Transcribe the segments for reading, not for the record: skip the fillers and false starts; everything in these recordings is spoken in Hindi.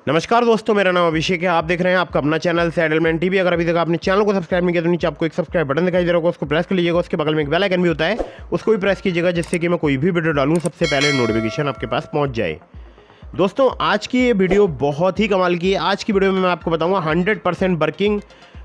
नमस्कार दोस्तों, मेरा नाम अभिषेक है। आप देख रहे हैं आपका अपना चैनल सेटलमेंट टीवी। अगर अभी तक आपने चैनल को सब्सक्राइब नहीं किया तो नीचे आपको एक सब्सक्राइब बटन दिखाई दे रहा होगा, उसको प्रेस कर लीजिएगा। उसके बगल में एक बेल आइकन भी होता है, उसको भी प्रेस कीजिएगा, जिससे कि मैं कोई भी वीडियो डालूँ सबसे पहले नोटिफिकेशन आपके पास पहुँच जाए। दोस्तों, आज की ये वीडियो बहुत ही कमाल की है। आज की वीडियो में मैं आपको बताऊँगा 100% वर्किंग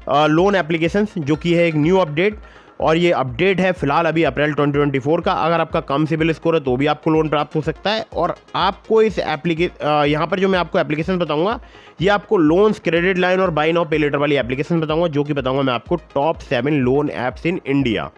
लोन एप्लीकेशंस, जो कि है एक न्यू अपडेट। और ये अपडेट है फिलहाल अभी अप्रैल 2024 का। अगर आपका कम सिबिल स्कोर है तो भी आपको लोन प्राप्त हो सकता है। और आपको इस यहाँ पर जो मैं आपको एप्लीकेशन बताऊंगा, ये आपको लोन्स, क्रेडिट लाइन और बाय नाउ पे लेटर वाली एप्लीकेशन बताऊंगा, जो कि बताऊंगा मैं आपको top 7 loan apps in India.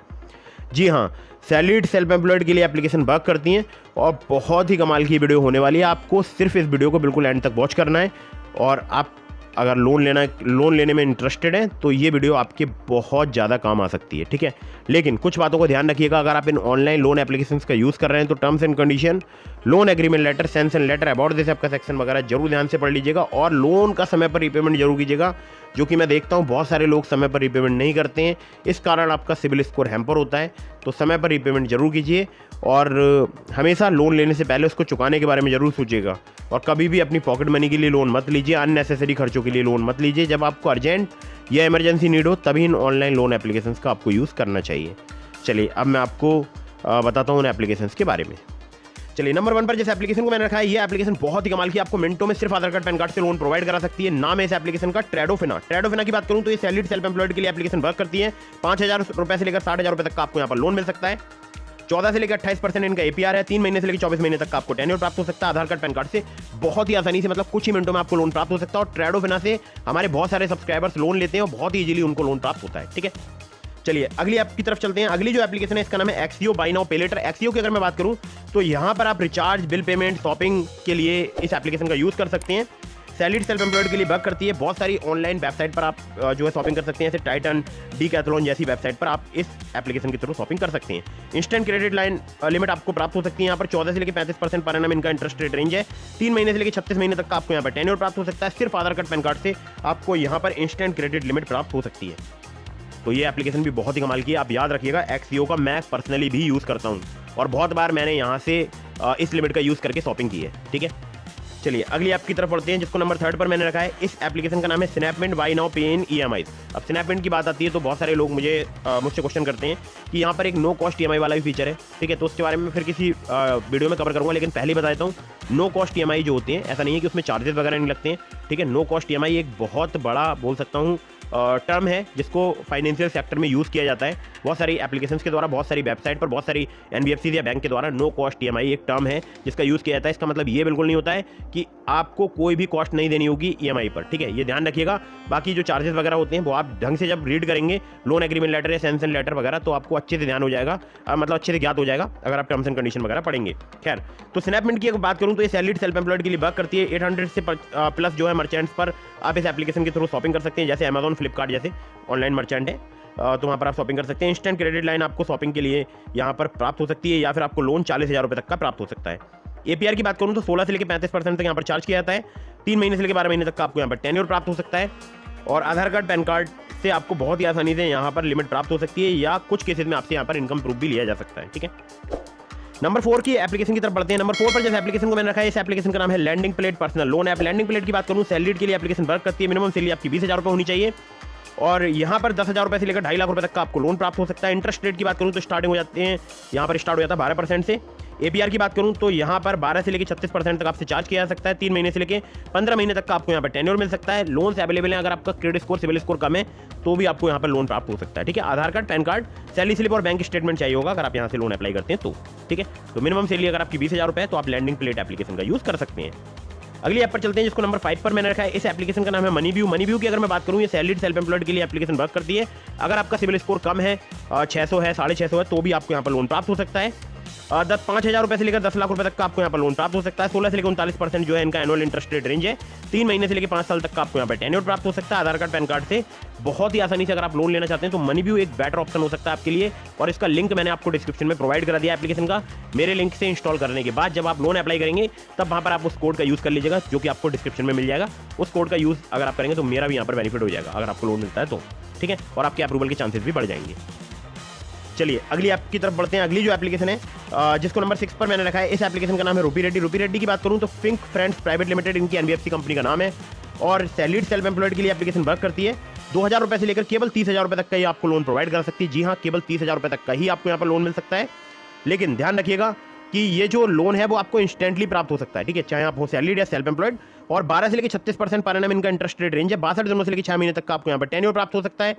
जी हाँ, सैलरीड सेल्फ एम्प्लॉयड के लिए एप्लीकेशन वर्क करती हैं और बहुत ही कमाल की वीडियो होने वाली है। आपको सिर्फ इस वीडियो को बिल्कुल एंड तक वॉच करना है। और आप अगर लोन लेने में इंटरेस्टेड हैं तो ये वीडियो आपके बहुत ज़्यादा काम आ सकती है, ठीक है। लेकिन कुछ बातों को ध्यान रखिएगा। अगर आप इन ऑनलाइन लोन एप्लीकेशंस का यूज़ कर रहे हैं तो terms and condition, loan agreement letter, sanction letter, about this app का सेक्शन वगैरह जरूर ध्यान से पढ़ लीजिएगा। और लोन का समय पर रीपेमेंट जरूर कीजिएगा, जो कि मैं देखता हूँ बहुत सारे लोग समय पर रीपेमेंट नहीं करते हैं। इस कारण आपका सिबिल स्कोर हैम्पर होता है। तो समय पर रीपेमेंट जरूर कीजिए और हमेशा लोन लेने से पहले उसको चुकाने के बारे में जरूर सोचिएगा। और कभी भी अपनी पॉकेट मनी के लिए लोन मत लीजिए, अननेसेसरी खर्चों के लिए लोन मत लीजिए। जब आपको अर्जेंट या इमरजेंसी नीड हो तभी इन ऑनलाइन लोन एप्लीकेशंस का आपको यूज़ करना चाहिए। चलिए अब मैं आपको बताता हूँ उन एप्लीकेशंस के बारे में। चलिए, नंबर 1 पर जिस एप्लीकेशन को मैंने रखा है, ये एप्लीकेशन बहुत ही कमाल की, आपको मिनटों में सिर्फ आधार कार्ड, पैन कार्ड से लोन प्रोवाइड करा सकती है। नाम है इस एप्लीकेशन का ट्रेडोफिना। ट्रेडोफिना की बात करूं तो ये सैलरीड सेल्फ एम्प्लॉयड के लिए एप्लीकेशन वर्क करती है। 5,000 रुपए से लेकर 60,000 रुपए तक का आपको यहाँ पर लोन मिल सकता है। 14 से लेकर 28% इनका APR है। 3 महीने से लेकर 24 महीने तक का आपको टेन्योर प्राप्त हो सकता है। आधार कार्ड, पैन कार्ड से बहुत ही आसानी से, मतलब कुछ ही मिनटों में आपको लोन प्राप्त हो सकता है। और ट्रेडोफिना से हमारे बहुत सारे सब्सक्राइबर्स लोन लेते हैं और बहुत ही इजीली उनको लोन प्राप्त होता है, ठीक है। चलिए अगली ऐप की तरफ चलते हैं। अगली जो एप्लीकेशन है इसका नाम है एक्सियो बाय नाउ पे लेटर। एक्सियो की अगर मैं बात करूं तो यहां पर आप रिचार्ज, बिल पेमेंट, शॉपिंग के लिए इस एप्लीकेशन का यूज़ कर सकते हैं। सैलरीड सेल्फ एम्प्लॉयड के लिए वर्क करती है। बहुत सारी ऑनलाइन वेबसाइट पर आप जो है शॉपिंग कर सकते हैं, जैसे टाइटन, डीकैथलॉन जैसी वेबसाइट पर आप इस एप्लीकेशन के थ्रू शॉपिंग कर सकते हैं। इंस्टेंट क्रेडिट लाइन लिमिट आपको प्राप्त हो सकती है। यहाँ पर 14 से लेकर 35% पर एनम इनका इंटरेस्ट रेट रेंज है। 3 महीने से लेकर 36 महीने तक का आपको यहाँ पर टेन्योर प्राप्त हो सकता है। सिर्फ आधार कार्ड, पैन कार्ड से आपको यहाँ पर इंस्टेंट क्रेडिट लिमिट प्राप्त हो सकती है। तो ये एप्लीकेशन भी बहुत ही कमाल की है। आप याद रखिएगा, एक्सियो का मैं पर्सनली भी यूज़ करता हूँ और बहुत बार मैंने यहाँ से इस लिमिट का यूज़ करके शॉपिंग की है, ठीक है। चलिए अगली ऐप की तरफ बढ़ते हैं, जिसको नंबर 3 पर मैंने रखा है। इस एप्लीकेशन का नाम है स्नैपमिंट बाय नाउ पे इन EMI। अब स्नैपमिंट की बात आती है तो बहुत सारे लोग मुझसे क्वेश्चन करते हैं कि यहाँ पर एक नो कॉस्ट EMI वाला भी फीचर है, ठीक है। तो उसके बारे में फिर किसी वीडियो में कवर करूँगा, लेकिन पहले बता देता हूँ, नो कॉस्ट EMI जो होते हैं, ऐसा नहीं है कि उसमें चार्जेस वगैरह नहीं लगते हैं, ठीक है। नो कॉस्ट EMI एक बहुत बड़ा, बोल सकता हूँ, टर्म है जिसको फाइनेंशियल सेक्टर में यूज़ किया जाता है। बहुत सारी एप्लीकेशंस के द्वारा, बहुत सारी वेबसाइट पर, बहुत सारी NBFC या बैंक के द्वारा नो कॉस्ट EMI एक टर्म है जिसका यूज़ किया जाता है। इसका मतलब ये बिल्कुल नहीं होता है कि आपको कोई भी कॉस्ट नहीं देनी होगी EMI पर, ठीक है, ये ध्यान रखिएगा। बाकी जो चार्जेस वगैरह होते हैं वो आप ढंग से जब रीड करेंगे, लोन एग्रीमेंट लेटर या सैंक्शन लेटर वगैरह, तो आपको अच्छे से ध्यान हो जाएगा, मतलब अच्छे से ज्ञात हो जाएगा अगर आप टर्म्स एंड कंडीशन वगैरह पढ़ेंगे। खैर, तो स्नैपमिंट की अगर बात करूँ तो ये सैलरीड सेल्फ एम्प्लॉयड के लिए वर्क करती है। 800 से प्लस जो है मर्चेंट्स पर आप इस एप्लीकेशन के थ्रू शॉपिंग कर सकते हैं, जैसे अमेजॉन, फ्लिपकार्ट जैसे ऑनलाइन मर्चेंट है, तो वहाँ पर आप शॉपिंग कर सकते हैं। इंस्टेंट क्रेडिट लाइन आपको शॉपिंग के लिए यहाँ पर प्राप्त हो सकती है, या फिर आपको लोन 40,000 रुपये तक का प्राप्त हो सकता है। APR की बात करूँ तो 16 से लेकर 35% तक यहाँ पर चार्ज किया जाता है। 3 महीने से लेकर 12 महीने तक का आपको यहाँ पर टेन्योर प्राप्त हो सकता है। और आधार कार्ड, पैन कार्ड से आपको बहुत ही आसानी से यहाँ पर लिमिट प्राप्त हो सकती है, या कुछ केसेस में आपसे यहाँ पर इनकम प्रूफ भी लिया जा सकता है, ठीक है। नंबर 4 की एप्लीकेशन की तरफ बढ़ते हैं। नंबर 4 पर जिस एप्लीकेशन को मैंने रखा है, इस एप्लीकेशन का नाम है lending plate personal loan app. Lending plate की बात करूँ, सैलरीड के लिए एप्लीकेशन वर्क करती है। मिनिमम सैलरी आपकी 20,000 रुपये होनी चाहिए और यहाँ पर 10,000 रुपये से लेकर 2.5 लाख रुपये तक का आपको लोन प्राप्त हो सकता है। इंटरेस्ट रेट की बात करूँ तो स्टार्टिंग हो जाते हैं, यहाँ पर स्टार्ट हो जाता है 12% से। APR की बात करूँ तो यहाँ पर 12 से लेकर 36% तक आपसे चार्ज किया जा सकता है। 3 महीने से लेकर 15 महीने तक का आपको यहाँ पर टेन्योर मिल सकता है। लोन्स अवेलेबल हैं, अगर आपका क्रेडिट स्कोर, सिविल स्कोर कम है तो भी आपको यहाँ पर लोन प्राप्त हो सकता है, ठीक है। Aadhaar card, PAN card, salary slip और बैंक स्टेटमेंट चाहिए होगा अगर आप यहाँ से लोन अप्लाई करते हैं तो, ठीक है। तो मिनिमम सैलरी अगर आपकी 20,000 रुपये है तो आप लैंडिंग प्लेट एप्लीकेशन का यूज़ कर सकते हैं। अगली ऐप पर चलते हैं, जिसको नंबर 5 पर मैंने रखा है। इस एप्लीकेशन का नाम है मनीव्यू। मनीव्यू की अगर मैं बात करूँ, ये सैलरीड सेल्फ एम्प्लॉयड के लिए एप्लीकेशन वर्क करती है। अगर आपका सिविल स्कोर कम है, 600 है, 650 है, तो भी आपको यहाँ पर लोन प्राप्त हो सकता है। 5,000 रुपये से लेकर 10 लाख रुपये तक का आपको यहाँ पर लोन प्राप्त हो सकता है। 16 से लेकर 39% जो है इनका एनुअल इंटरेस्ट रेट रेंज है। 3 महीने से लेकर 5 साल तक का आपको यहाँ पर टेन्योर प्राप्त हो सकता है। आधार कार्ड, पैन कार्ड से बहुत ही आसानी से अगर आप लोन लेना चाहते हैं तो मनीव्यू एक बेटर ऑप्शन हो सकता है आपके लिए। और इसका लिंक मैंने आपको डिस्क्रिप्शन में प्रोवाइड करा दिया एप्लीकेशन का। मेरे लिंक से इंस्टॉल करने के बाद जब आप लोन अप्लाई करेंगे तब वहाँ पर आप उस कोड का यूज़ कर लीजिएगा, जो कि आपको डिस्क्रिप्शन में मिल जाएगा। उस कोड का यूज़ अगर आप करेंगे तो मेरा भी यहाँ पर बेनिफिट हो जाएगा अगर आपको लोन मिलता है तो, ठीक है। और आपके अप्रूवल के चांसेस भी बढ़ जाएंगे। चलिए अगली ऐप की तरफ बढ़ते हैं। अगली जो एप्लीकेशन है जिसको नंबर 6 पर मैंने रखा है, इस एप्लीकेशन का नाम है रूपी रेड्डी। रूपी रेड्डी की बात करूं तो थिंक फ्रेंड्स प्राइवेट लिमिटेड इनकी एनबीएफसी कंपनी का नाम है और सैलरीड सेल्फ एम्प्लॉयड के लिए एप्लीकेशन वर्क करती है। 2000 रुपये से लेकर केवल 30,000 रुपये तक का ही आपको लोन प्रोवाइड कर सकती है। जी हाँ, केवल 30,000 रुपये तक का ही आपको यहाँ पर लोन मिल सकता है। लेकिन ध्यान रखिएगा कि ये जो लोन है वो आपको इंस्टेंटली प्राप्त हो सकता है, ठीक है, चाहे आप हो सैलरीड या सेल्फ एम्प्लॉयड। और 12 से लेकर 36% पर एनम इनका इंटरेस्ट रेट रेंज है। 62 दिनों से लेकर 6 महीने तक का आपको यहाँ पर टेन्योर प्राप्त हो सकता है।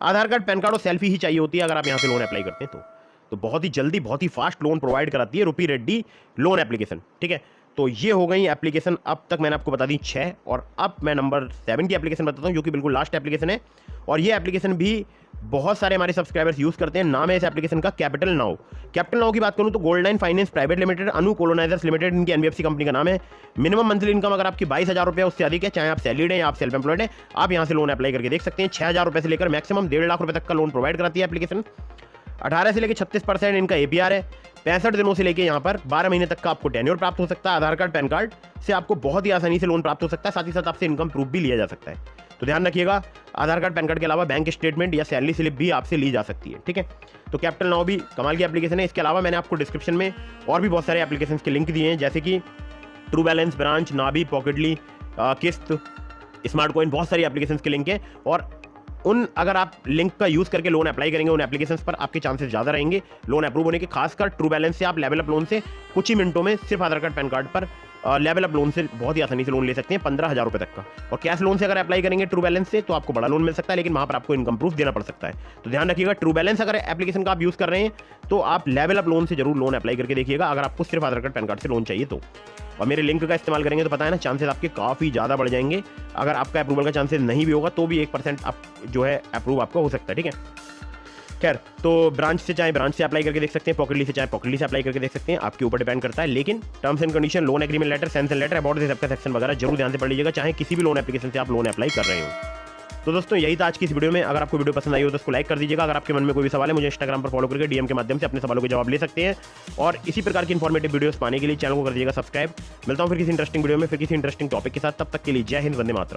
आधार कार्ड, पैन कार्ड और सेल्फी ही चाहिए होती है अगर आप यहाँ से लोन अप्लाई करते हैं तो बहुत ही जल्दी, बहुत ही फास्ट लोन प्रोवाइड कराती है रूपी रेड्डी लोन एप्लीकेशन, ठीक है। तो ये हो गई एप्लीकेशन, अब तक मैंने आपको बता दी 6, और अब मैं नंबर 7 की एप्लीकेशन बताता हूँ जो कि बिल्कुल लास्ट एप्लीकेशन है। और ये एप्लीकेशन भी बहुत सारे हमारे सब्सक्राइबर्स यूज़ करते हैं। नाम है इस एप्लीकेशन का कैपिटल नाउ। कैपिटल नाउ की बात करूँ तो गोल्डलाइन फाइनेंस प्राइवेट लिमिटेड, अनु कोलोनाइजर्स लिमिटेड इनकी एनबीएफसी कंपनी का नाम है। मिनिमम मंथली इनकम अगर आपकी 22,000 रुपये उससे अधिक है, चाहे आप सैलरीड हैं या आप सेल्फ एम्प्लॉयड हैं, आप यहाँ से लोन अप्लाई करके देख सकते हैं। 6,000 रुपये से लेकर मैक्सिमम 1.5 लाख रुपये तक का लोन प्रोवाइड कराती है एप्लीकेशन। 18 से लेकर 36% इनका एपीआर है। 65 दिनों से लेकर यहाँ पर 12 महीने तक का आपको टेन्योर प्राप्त हो सकता है। आधार कार्ड, पैन कार्ड से आपको बहुत ही आसानी से लोन प्राप्त हो सकता है। साथ ही साथ आपसे इनकम प्रूफ भी लिया जा सकता है। तो ध्यान रखिएगा, आधार कार्ड, पैन कार्ड के अलावा बैंक स्टेटमेंट या सैलरी स्लिप भी आपसे ली जा सकती है, ठीक है। तो कैपिटल नाउ भी कमाल की एप्लीकेशन है। इसके अलावा मैंने आपको डिस्क्रिप्शन में और भी बहुत सारे एप्लीकेशन के लिंक दिए हैं, जैसे कि ट्रू बैलेंस, ब्रांच, नाभी, पॉकेटली, किस्त, स्मार्ट कॉइन, बहुत सारी एप्लीकेशन के लिंक हैं। और उन अगर आप लिंक का यूज़ करके लोन अप्लाई करेंगे उन एप्लीकेशंस पर, आपके चांसेस ज़्यादा रहेंगे लोन अप्रूव होने के। खासकर ट्रू बैलेंस से आप लेवल अप लोन से कुछ ही मिनटों में सिर्फ आधार कार्ड, पैन कार्ड पर लेवल अप लोन से बहुत ही आसानी से लोन ले सकते हैं 15,000 रुपये तक का। और कैश लोन से अगर अप्लाई करेंगे ट्रू बैलेंस से तो आपको बड़ा लोन मिल सकता है, लेकिन वहाँ पर आपको इनकम प्रूफ देना पड़ सकता है। तो ध्यान रखिएगा, ट्रू बैलेंस अगर एप्लीकेशन का आप यूज़ कर रहे हैं तो आप लेवल अप लोन से जरूर लोन अप्लाई करके देखिएगा, अगर आपको सिर्फ आधार कार्ड, पैन कार्ड से लोन चाहिए तो। और मेरे लिंक का इस्तेमाल करेंगे तो पता है ना, चांसेस आपके काफ़ी ज़्यादा बढ़ जाएंगे। अगर आपका अप्रूवल का चांसेस नहीं भी होगा तो भी 1% आप जो है अप्रूव आपका हो सकता है, ठीक है। खैर, तो ब्रांच से चाहे ब्रांच से अप्लाई करके देख सकते हैं, पॉकेटली से चाहे पॉकेटली से अप्लाई करके देख सकते हैं, आपके ऊपर डिपेंड करता है। लेकिन terms and condition, loan agreement letter, sanction letter, about this सबका सेक्शन वगैरह जरूर ध्यान से पढ़ लीजिएगा, चाहे किसी भी लोन एप्लीकेशन से आप लोन अप्लाई कर रहे हो। तो दोस्तों यही था आज की इस वीडियो में। अगर आपको वीडियो पसंद आई हो तो उसको लाइक कर दीजिएगा। अगर आपके मन में कोई भी सवाल है, मुझे इंस्टाग्राम पर फॉलो करके डीएम के माध्यम से अपने सवालों के जवाब ले सकते हैं। और इसी प्रकार की इन्फॉर्मेटिव वीडियोस पाने के लिए चैनल को कर दीजिएगा सब्सक्राइब। मिलता हूं फिर किसी इंटरेस्टिंग वीडियो में, फिर किसी इंटरेस्टिंग टॉपिक के साथ। तब तक के लिए जय हिंद, वंदे मातरम।